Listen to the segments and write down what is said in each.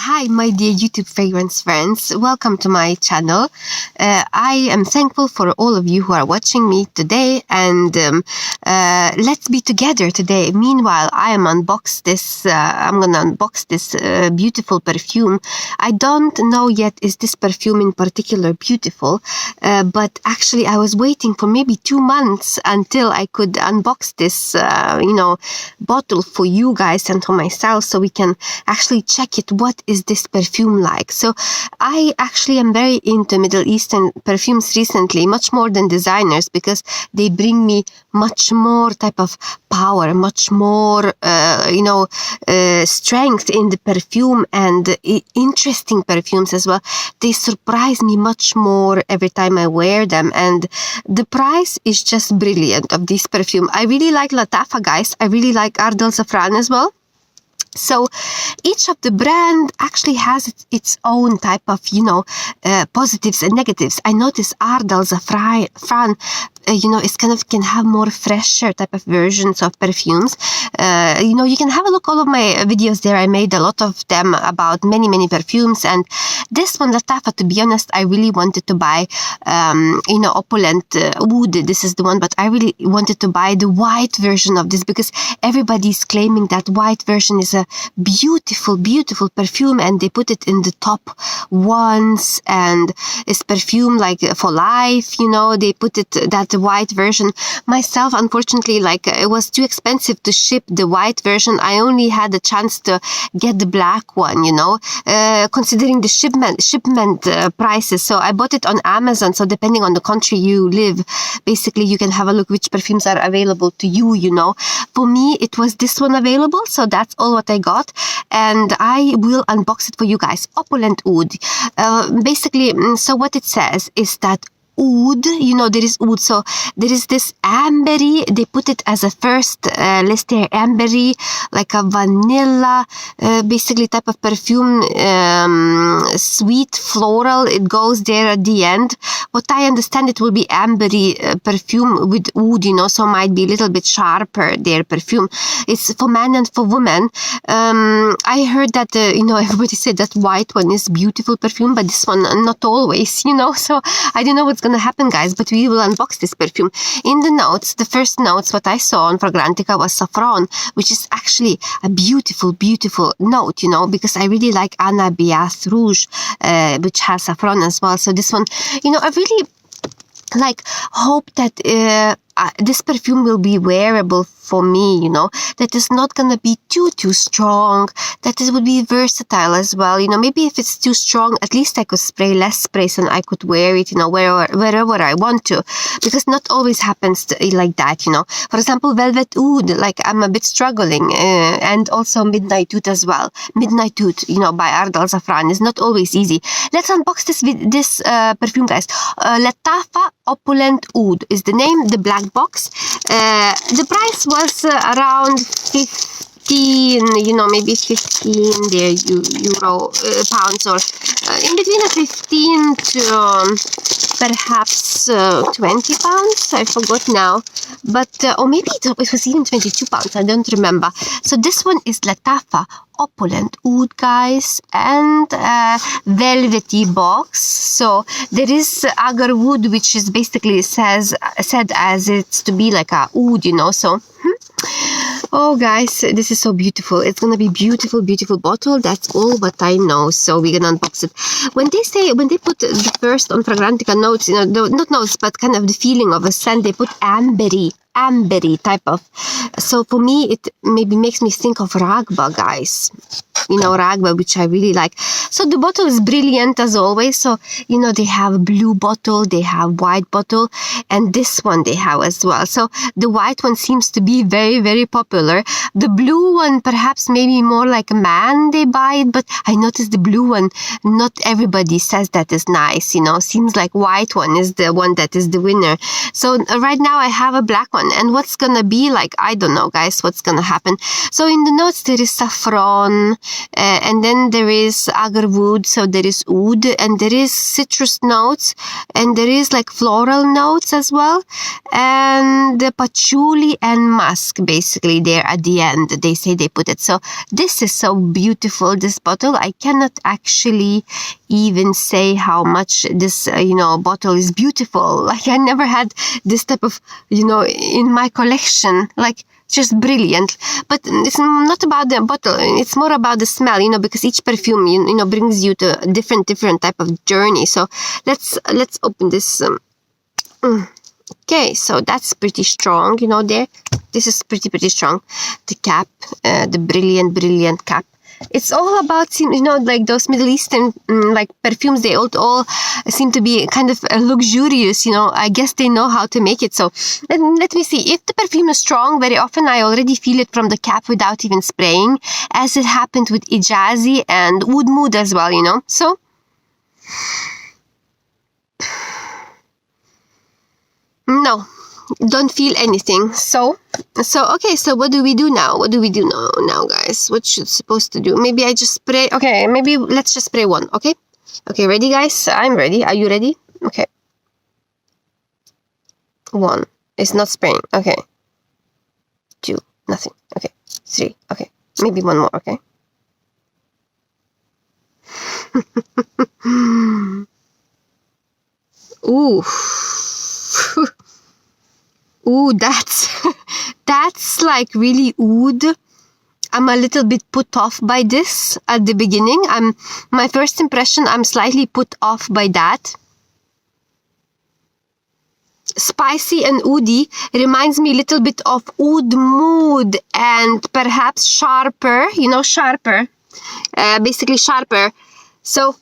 Hi, my dear YouTube fragrance friends. Welcome to my channel. I am thankful for all of you who are watching me today, and let's be together today. Meanwhile, I'm gonna unbox this beautiful perfume. I don't know yet is this perfume in particular beautiful, but actually I was waiting for maybe 2 months until I could unbox this, bottle for you guys and for myself, so we can actually check it. What is this perfume like? So I actually am very into Middle Eastern perfumes recently, much more than designers, because they bring me much more type of power, much more strength in the perfume, and interesting perfumes as well. They surprise me much more every time I wear them, and the price is just brilliant of this perfume. I really like LATTAFA, guys. I really like Ard Al Zafran as well. So each of the brand actually has its own type of, positives and negatives. I notice Ard Al Zafran, it's can have more fresher type of versions of perfumes. You can have a look all of my videos there. I made a lot of them about many perfumes, and this one, LATTAFA, to be honest, I really wanted to buy, Opulent Oud. This is the one, but I really wanted to buy the white version of this because everybody's claiming that white version is a beautiful perfume, and they put it in the top ones, and it's perfume like for life. They put it that white version. Myself, unfortunately, it was too expensive to ship the white version. I only had the chance to get the black one, considering the shipment prices. So I bought it on Amazon. So depending on the country you live, basically you can have a look which perfumes are available to you. For me, it was this one available, so that's all what I got, and I will unbox it for you guys. Opulent Oud. Basically, so what it says is that oud, there is oud, so there is this ambery. They put it as a first list there, ambery, like a vanilla, basically type of perfume, sweet floral. It goes there at the end. What I understand, it will be ambery perfume with oud, so might be a little bit sharper their perfume. It's for men and for women. I heard that, everybody said that white one is beautiful perfume, but this one not always, so I don't know what's gonna happen, guys, but we will unbox this perfume. In the notes, the first notes what I saw on Fragrantica was saffron, which is actually a beautiful note, because I really like Anna Bias Rouge, which has saffron as well. So this one, I really hope that this perfume will be wearable for me, that is not gonna be too strong, that it would be versatile as well. Maybe if it's too strong, at least I could spray less sprays and I could wear it, wherever I want to, because not always happens like that. For example, Velvet Oud, I'm a bit struggling, and also Midnight Oud as well. Midnight Oud, by Ard Al Zafran is not always easy. Let's unbox this perfume, guys. LATTAFA Opulent Oud is the name, the black box. The price was around 15, maybe 15 there, euro, pounds, or in between 15 to perhaps 20 pounds. I forgot now, but or maybe it was even 22 pounds. I don't remember. So this one is LATTAFA Opulent Oud, guys, and velvety box. So there is agar wood, which is basically said as it's to be like a oud, so oh, guys, this is so beautiful. It's gonna be beautiful bottle. That's all what I know. So we're gonna unbox it. When they put the first on Fragrantica notes, not notes, but kind of the feeling of a scent, they put ambery type of. So for me, it maybe makes me think of Ragba, guys. Ragba, which I really like. So the bottle is brilliant as always. So, they have a blue bottle, they have white bottle, and this one they have as well. So the white one seems to be very popular. The blue one, perhaps maybe more like a man they buy it, but I noticed the blue one, not everybody says that is nice, seems like white one is the one that is the winner. So right now I have a black one. one. And what's gonna be like, I don't know, guys, what's gonna happen. So in the notes, there is saffron, and then there is agarwood, so there is oud, and there is citrus notes, and there is like floral notes as well, and the patchouli and musk, basically, there at the end, they say they put it. So this is so beautiful, this bottle. I cannot actually even say how much this, bottle is beautiful. Like, I never had this type of, in my collection, like, just brilliant. But it's not about the bottle, it's more about the smell, because each perfume, brings you to a different type of journey. So let's open this. Okay, so that's pretty strong, there. This is pretty strong. The cap, the brilliant cap. It's all about, like those Middle Eastern like perfumes. They all seem to be kind of luxurious. I guess they know how to make it. So let me see. If the perfume is strong, very often I already feel it from the cap without even spraying, as it happened with Ijazi and Oud Mood as well. So no, don't feel anything. So okay, so what do we do now? Now, guys? What should supposed to do? Maybe I just spray. Okay, maybe let's just spray one. Okay, ready, guys? I'm ready. Are you ready? Okay. 1, it's not spraying. Okay. 2, nothing. Okay. 3, okay. Maybe one more. Okay. Ooh. Ooh, that's like really oud. I'm a little bit put off by this at the beginning. My first impression, I'm slightly put off by that. Spicy and oudi reminds me a little bit of Oud Mood, and perhaps sharper, sharper. Basically sharper. So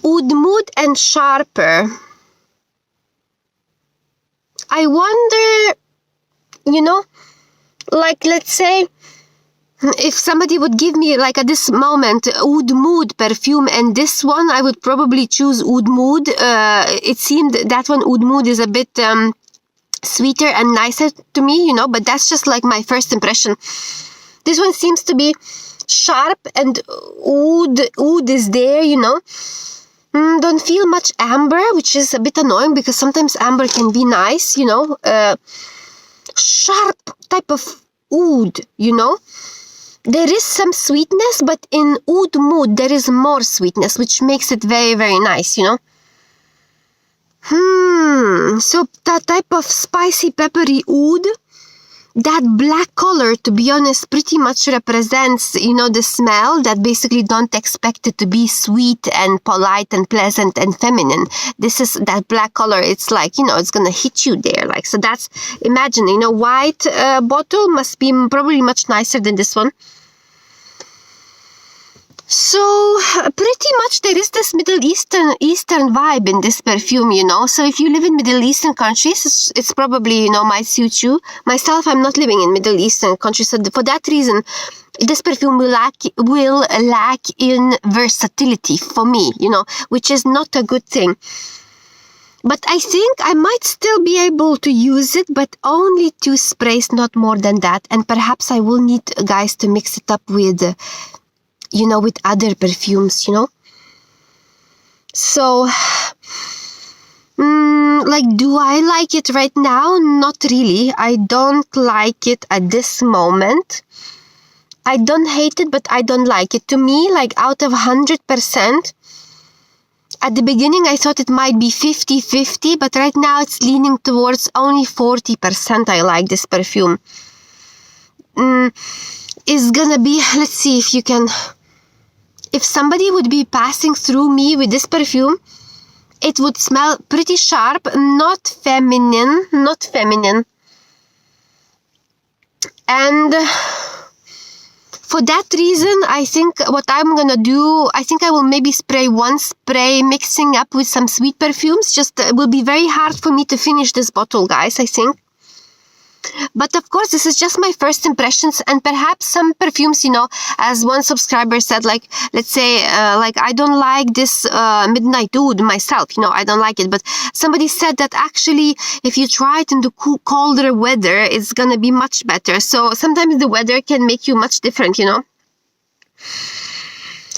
Oud Mood and sharper. I wonder, like, let's say, if somebody would give me, like, at this moment, Oud Mood perfume and this one, I would probably choose Oud Mood. It seemed that one, Oud Mood, is a bit sweeter and nicer to me, but that's just like my first impression. This one seems to be sharp, and oud is there, Don't feel much amber, which is a bit annoying because sometimes amber can be nice, Sharp type of oud, There is some sweetness, but in Oud Mood there is more sweetness, which makes it very, very nice, So that type of spicy, peppery oud. That black color, to be honest, pretty much represents, the smell that basically don't expect it to be sweet and polite and pleasant and feminine. This is that black color. It's like, it's going to hit you there. Like, so that's, imagine, white bottle must be probably much nicer than this one. So pretty much there is this Middle Eastern vibe in this perfume, So if you live in Middle Eastern countries, it's probably, might suit you. Myself, I'm not living in Middle Eastern countries, so for that reason, this perfume will lack in versatility for me, which is not a good thing. But I think I might still be able to use it, but only 2 sprays, not more than that. And perhaps I will need, guys, to mix it up with with other perfumes, So, like, do I like it right now? Not really. I don't like it at this moment. I don't hate it, but I don't like it. To me, like, out of 100%, at the beginning I thought it might be 50-50, but right now it's leaning towards only 40% I like this perfume. It's gonna be, let's see if you can... If somebody would be passing through me with this perfume, it would smell pretty sharp, not feminine. And for that reason, I think what I'm gonna do, I think I will maybe spray one spray mixing up with some sweet perfumes. Just it will be very hard for me to finish this bottle, guys, I think. But of course, this is just my first impressions, and perhaps some perfumes, you know, as one subscriber said, like, let's say, like, I don't like this Midnight Oud myself, you know, I don't like it. But somebody said that actually, if you try it in the colder weather, it's gonna be much better. So sometimes the weather can make you much different, you know.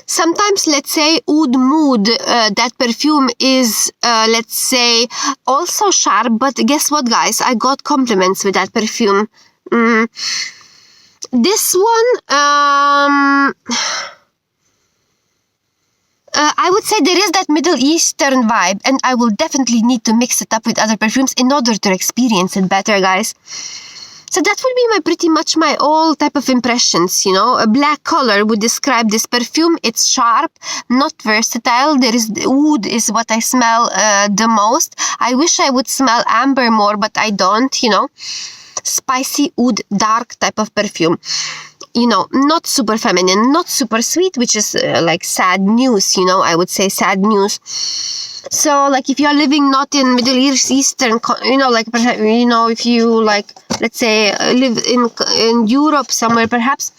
Sometimes, let's say, Oud Mood, that perfume is, let's say, also sharp. But guess what, guys? I got compliments with that perfume. This one, I would say there is that Middle Eastern vibe, and I will definitely need to mix it up with other perfumes in order to experience it better, guys. So that would be pretty much my all type of impressions, you know. A black color would describe this perfume. It's sharp, not versatile. Oud is what I smell the most. I wish I would smell amber more, but I don't, you know. Spicy oud, dark type of perfume. You know, not super feminine, not super sweet, which is like sad news, you know, I would say sad news. So, like, if you're living not in Middle Eastern, you know, like, you know, if you, like, let's say, live in Europe somewhere, perhaps,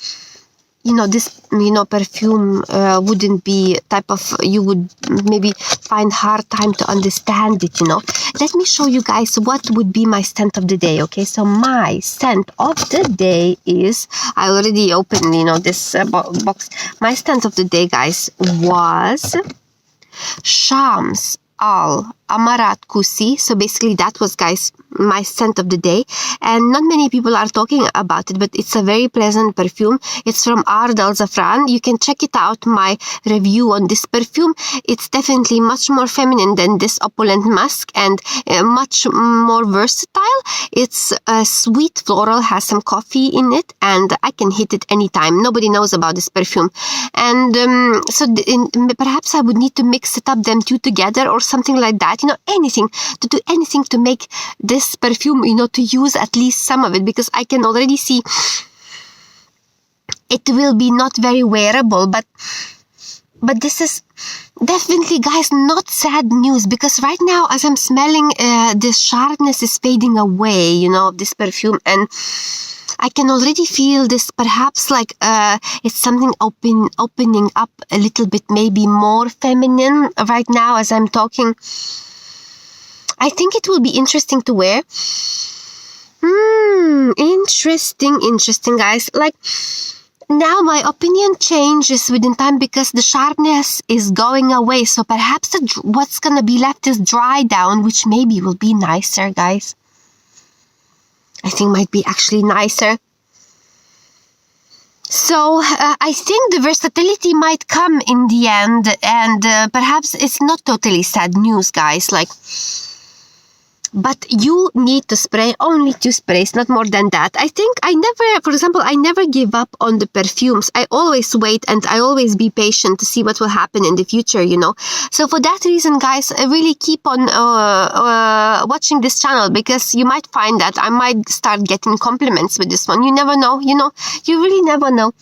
you know, this, you know, perfume wouldn't be type of, you would maybe find hard time to understand it, you know. Let me show you guys what would be my scent of the day, okay? So my scent of the day is, I already opened, you know, this box. My scent of the day, guys, was Shams Al Amarat Kusi. So basically that was, guys, my scent of the day, and not many people are talking about it, but it's a very pleasant perfume. It's from Ard Al Zafran. You can check it out, my review on this perfume. It's definitely much more feminine than this Opulent Musk, and much more versatile. It's sweet floral, has some coffee in it, and I can hit it anytime. Nobody knows about this perfume, and perhaps I would need to mix it up, them two together, or something like that, you know, anything to make this perfume, you know, to use at least some of it, because I can already see it will be not very wearable, but this is definitely, guys, not sad news, because right now, as I'm smelling, the sharpness is fading away, you know, of this perfume, and I can already feel this, perhaps, like, it's something opening up a little bit, maybe more feminine right now as I'm talking. I think it will be interesting to wear. Interesting, guys. Like, now my opinion changes within time because the sharpness is going away. So perhaps what's gonna be left is dry down, which maybe will be nicer, guys. I think might be actually nicer. So I think the versatility might come in the end, and perhaps it's not totally sad news, guys. Like, but you need to spray only 2 sprays, not more than that. I think I never give up on the perfumes. I always wait, and I always be patient to see what will happen in the future, you know. So for that reason, guys, I really keep on watching this channel, because you might find that I might start getting compliments with this one. You never know, you know. You really never know.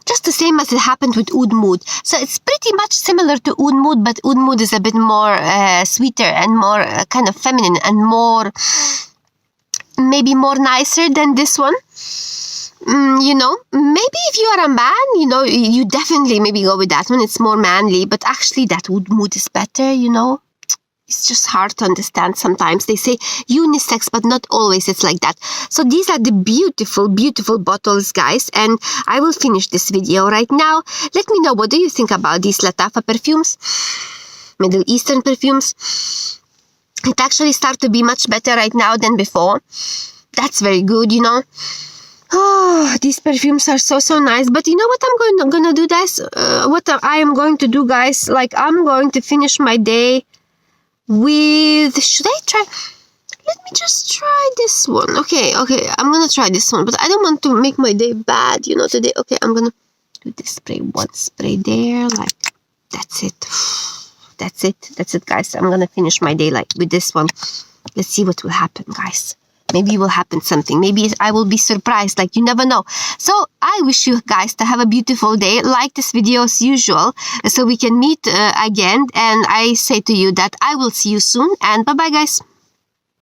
Just the same as it happened with Oud Mood. So it's pretty much similar to Oud Mood, but Oud Mood is a bit more sweeter and more kind of feminine, and more, maybe more nicer than this one. You know, maybe if you are a man, you know, you definitely maybe go with that one. It's more manly, but actually that Oud Mood is better, you know. It's just hard to understand sometimes. They say unisex, but not always it's like that. So these are the beautiful, beautiful bottles, guys. And I will finish this video right now. Let me know, what do you think about these LATTAFA perfumes? Middle Eastern perfumes. It actually starts to be much better right now than before. That's very good, you know. Oh, these perfumes are so nice. But you know what I'm gonna do, guys? What I am going to do, guys? Like, I'm going to finish my day with, should I try, let me just try this one. Okay, I'm gonna try this one, but I don't want to make my day bad, you know, today. Okay, I'm gonna do this spray, 1 spray there, like, that's it, guys. I'm gonna finish my day, like, with this one. Let's see what will happen, guys. Maybe it will happen something. Maybe I will be surprised, like, you never know. So I wish you guys to have a beautiful day. Like this video as usual, so we can meet again. And I say to you that I will see you soon, and bye-bye, guys.